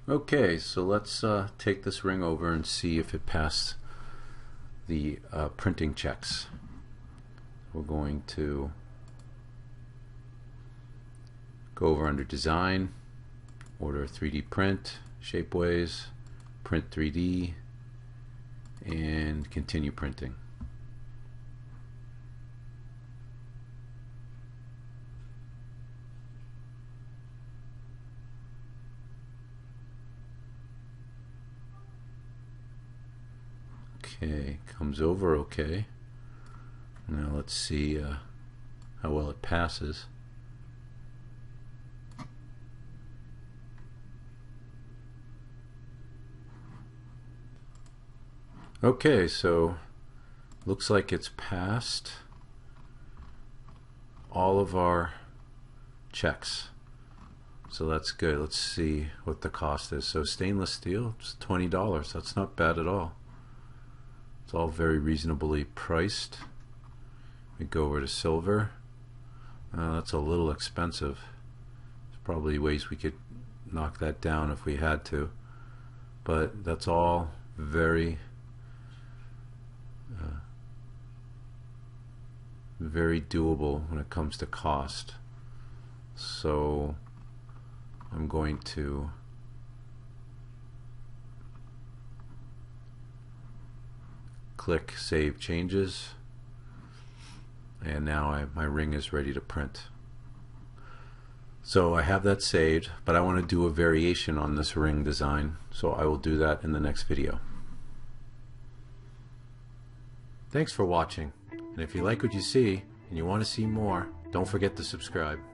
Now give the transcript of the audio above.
Okay, so let's take this ring over and see if it passed the printing checks. We're going to go over under Design, order 3D print, Shapeways, print 3D, and continue printing. Okay, comes over okay. Now let's see how well it passes. Okay, so looks like it's passed all of our checks. So that's good. Let's see what the cost is. So stainless steel, just $20. That's not bad at all. It's all very reasonably priced. We go over to silver. That's a little expensive. There's probably ways we could knock that down if we had to. But that's all very very doable when it comes to cost. So I'm going to click Save Changes, and now my ring is ready to print. So I have that saved, but I want to do a variation on this ring design, so I will do that in the next video. Thanks for watching, and if you like what you see and you want to see more, don't forget to subscribe.